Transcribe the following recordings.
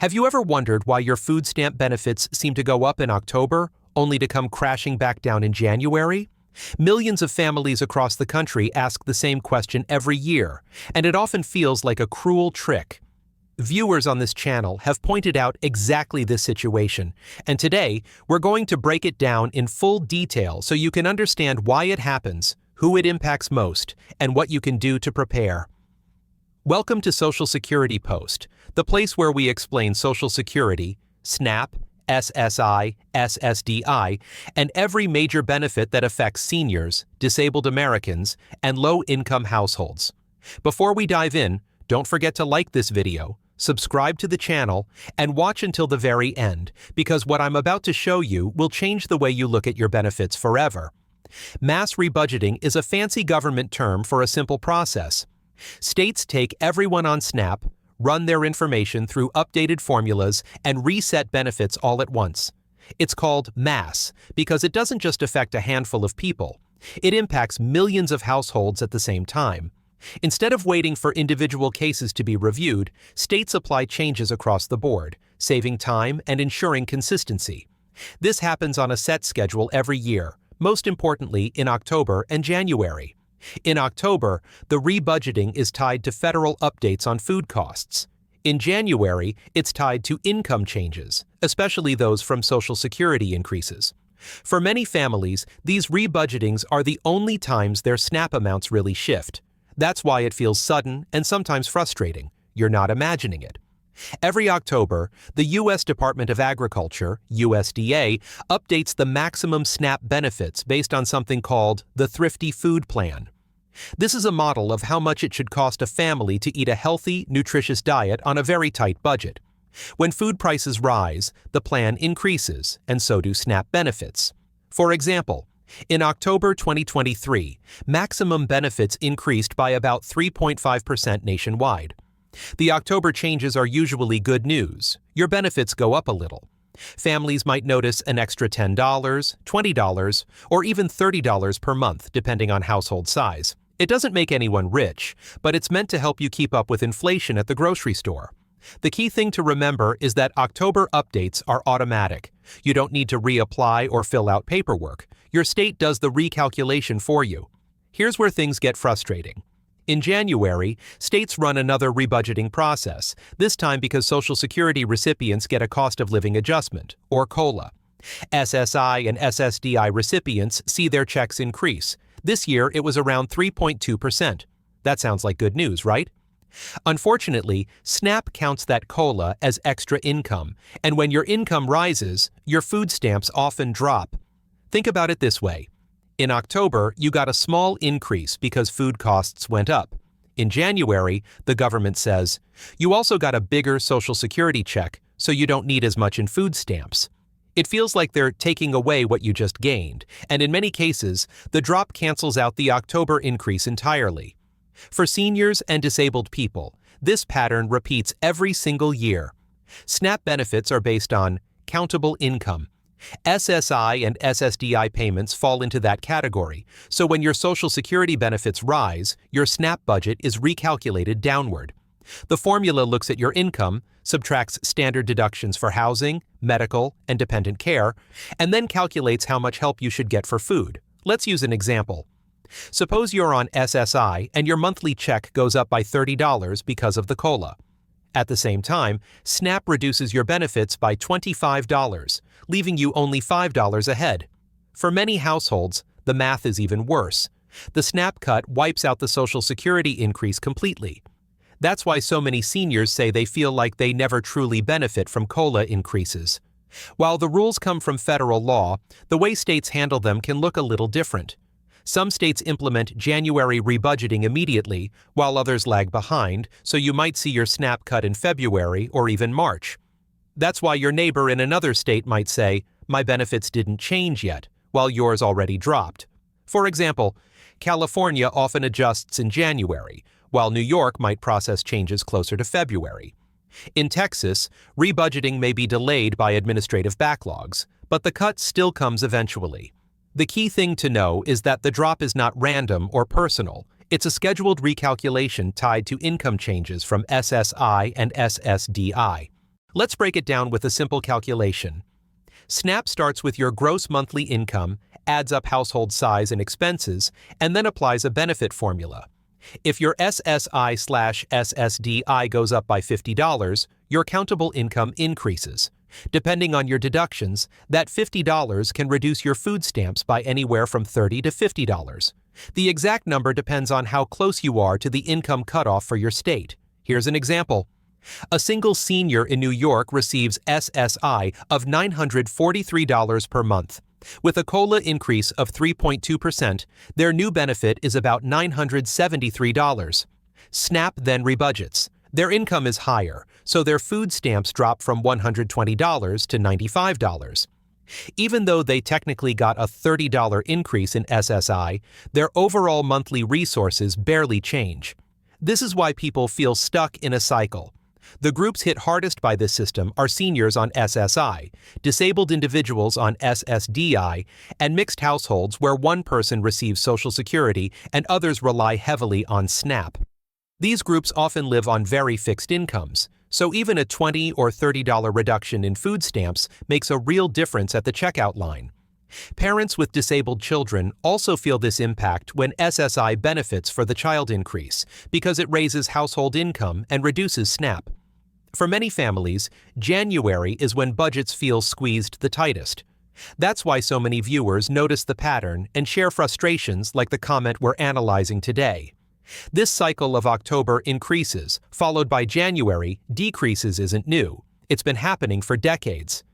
Have you ever wondered why your food stamp benefits seem to go up in October, only to come crashing back down in January? Millions of families across the country ask the same question every year, and it often feels like a cruel trick. Viewers on this channel have pointed out exactly this situation, and today we're going to break it down in full detail so you can understand why it happens, who it impacts most, and what you can do to prepare. Welcome to Social Security Post, the place where we explain Social Security, SNAP, SSI, SSDI, and every major benefit that affects seniors, disabled Americans, and low-income households. Before we dive in, don't forget to like this video, subscribe to the channel, and watch until the very end, because what I'm about to show you will change the way you look at your benefits forever. Mass rebudgeting is a fancy government term for a simple process. States take everyone on SNAP, run their information through updated formulas, and reset benefits all at once. It's called mass because it doesn't just affect a handful of people. It impacts millions of households at the same time. Instead of waiting for individual cases to be reviewed, states apply changes across the board, saving time and ensuring consistency. This happens on a set schedule every year, most importantly in October and January. In October, the rebudgeting is tied to federal updates on food costs. In January, it's tied to income changes, especially those from Social Security increases. For many families, these rebudgetings are the only times their SNAP amounts really shift. That's why it feels sudden and sometimes frustrating. You're not imagining it. Every October, the U.S. Department of Agriculture, USDA, updates the maximum SNAP benefits based on something called the Thrifty Food Plan. This is a model of how much it should cost a family to eat a healthy, nutritious diet on a very tight budget. When food prices rise, the plan increases, and so do SNAP benefits. For example, in October 2023, maximum benefits increased by about 3.5% nationwide. The October changes are usually good news. Your benefits go up a little. Families might notice an extra $10, $20, or even $30 per month, depending on household size. It doesn't make anyone rich, but it's meant to help you keep up with inflation at the grocery store. The key thing to remember is that October updates are automatic. You don't need to reapply or fill out paperwork. Your state does the recalculation for you. Here's where things get frustrating. In January, states run another rebudgeting process, this time because Social Security recipients get a cost of living adjustment, or COLA. SSI and SSDI recipients see their checks increase. This year, it was around 3.2%. That sounds like good news, right? Unfortunately, SNAP counts that COLA as extra income, and when your income rises, your food stamps often drop. Think about it this way. In October, you got a small increase because food costs went up. In January, the government says, you also got a bigger Social Security check, so you don't need as much in food stamps. It feels like they're taking away what you just gained, and in many cases, the drop cancels out the October increase entirely. For seniors and disabled people, this pattern repeats every single year. SNAP benefits are based on countable income. SSI and SSDI payments fall into that category, so when your Social Security benefits rise, your SNAP budget is recalculated downward. The formula looks at your income, subtracts standard deductions for housing, medical, and dependent care, and then calculates how much help you should get for food. Let's use an example. Suppose you're on SSI and your monthly check goes up by $30 because of the COLA. At the same time, SNAP reduces your benefits by $25, leaving you only $5 ahead. For many households, the math is even worse. The SNAP cut wipes out the Social Security increase completely. That's why so many seniors say they feel like they never truly benefit from COLA increases. While the rules come from federal law, the way states handle them can look a little different. Some states implement January rebudgeting immediately, while others lag behind, so you might see your SNAP cut in February or even March. That's why your neighbor in another state might say, my benefits didn't change yet, while yours already dropped. For example, California often adjusts in January, while New York might process changes closer to February. In Texas, rebudgeting may be delayed by administrative backlogs, but the cut still comes eventually. The key thing to know is that the drop is not random or personal. It's a scheduled recalculation tied to income changes from SSI and SSDI. Let's break it down with a simple calculation. SNAP starts with your gross monthly income, adds up household size and expenses, and then applies a benefit formula. If your SSI/SSDI goes up by $50, your countable income increases. Depending on your deductions, that $50 can reduce your food stamps by anywhere from $30 to $50. The exact number depends on how close you are to the income cutoff for your state. Here's an example. A single senior in New York receives SSI of $943 per month. With a COLA increase of 3.2%, their new benefit is about $973. SNAP then rebudgets. Their income is higher, so their food stamps drop from $120 to $95. Even though they technically got a $30 increase in SSI, their overall monthly resources barely change. This is why people feel stuck in a cycle. The groups hit hardest by this system are seniors on SSI, disabled individuals on SSDI, and mixed households where one person receives Social Security and others rely heavily on SNAP. These groups often live on very fixed incomes, so even a $20 or $30 reduction in food stamps makes a real difference at the checkout line. Parents with disabled children also feel this impact when SSI benefits for the child increase because it raises household income and reduces SNAP. For many families, January is when budgets feel squeezed the tightest. That's why so many viewers notice the pattern and share frustrations like the comment we're analyzing today. This cycle of October increases, followed by January decreases isn't new. It's been happening for decades.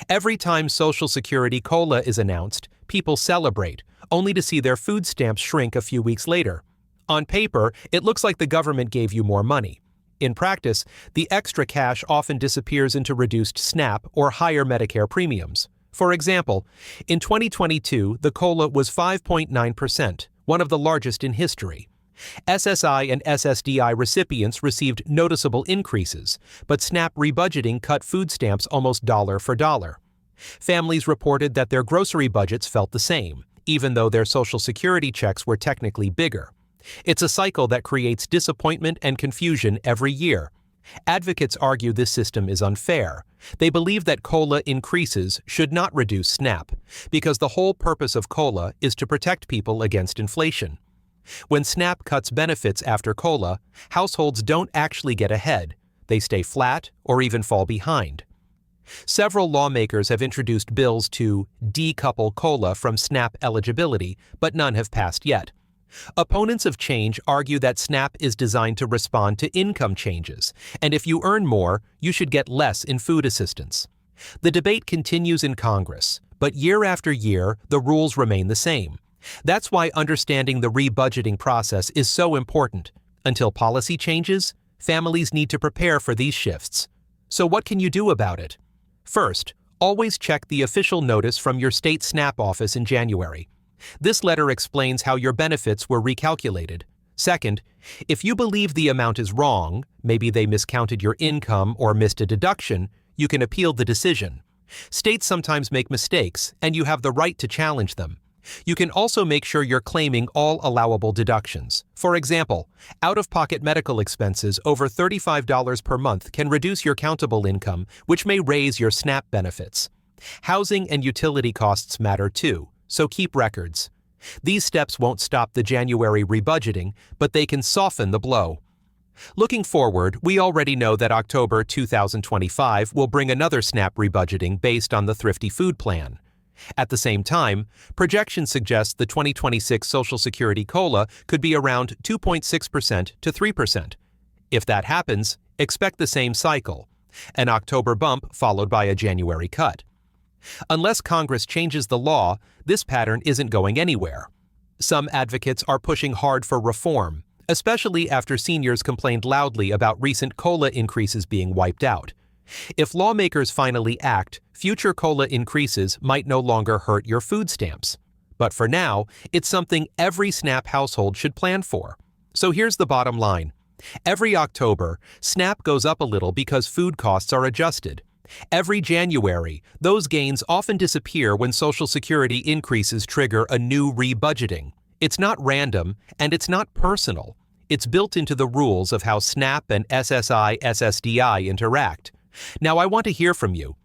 Every time Social Security COLA is announced, people celebrate, only to see their food stamps shrink a few weeks later. On paper, it looks like the government gave you more money. In practice, the extra cash often disappears into reduced SNAP or higher Medicare premiums. For example, in 2022, the COLA was 5.9%, one of the largest in history. SSI and SSDI recipients received noticeable increases, but SNAP rebudgeting cut food stamps almost dollar for dollar. Families reported that their grocery budgets felt the same, even though their Social Security checks were technically bigger. It's a cycle that creates disappointment and confusion every year. Advocates argue this system is unfair. They believe that COLA increases should not reduce SNAP, because the whole purpose of COLA is to protect people against inflation. When SNAP cuts benefits after COLA, households don't actually get ahead. They stay flat or even fall behind. Several lawmakers have introduced bills to decouple COLA from SNAP eligibility, but none have passed yet. Opponents of change argue that SNAP is designed to respond to income changes, and if you earn more, you should get less in food assistance. The debate continues in Congress, but year after year, the rules remain the same. That's why understanding the rebudgeting process is so important. Until policy changes, families need to prepare for these shifts. So what can you do about it? First, always check the official notice from your state SNAP office in January. This letter explains how your benefits were recalculated. Second, if you believe the amount is wrong, maybe they miscounted your income or missed a deduction, you can appeal the decision. States sometimes make mistakes, and you have the right to challenge them. You can also make sure you're claiming all allowable deductions. For example, out-of-pocket medical expenses over $35 per month can reduce your countable income, which may raise your SNAP benefits. Housing and utility costs matter too, so keep records. These steps won't stop the January rebudgeting, but they can soften the blow. Looking forward, we already know that October 2025 will bring another SNAP rebudgeting based on the Thrifty Food Plan. At the same time, projections suggest the 2026 Social Security COLA could be around 2.6% to 3%. If that happens, expect the same cycle, an October bump followed by a January cut. Unless Congress changes the law, this pattern isn't going anywhere. Some advocates are pushing hard for reform, especially after seniors complained loudly about recent COLA increases being wiped out. If lawmakers finally act, future COLA increases might no longer hurt your food stamps. But for now, it's something every SNAP household should plan for. So here's the bottom line. Every October, SNAP goes up a little because food costs are adjusted. Every January, those gains often disappear when Social Security increases trigger a new rebudgeting. It's not random, and it's not personal. It's built into the rules of how SNAP and SSI SSDI interact. Now, I want to hear from you.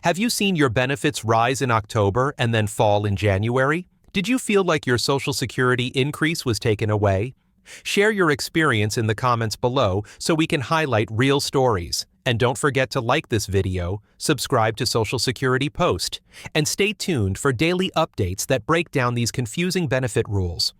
Have you seen your benefits rise in October and then fall in January? Did you feel like your Social Security increase was taken away? Share your experience in the comments below so we can highlight real stories. And don't forget to like this video, subscribe to Social Security Post, and stay tuned for daily updates that break down these confusing benefit rules.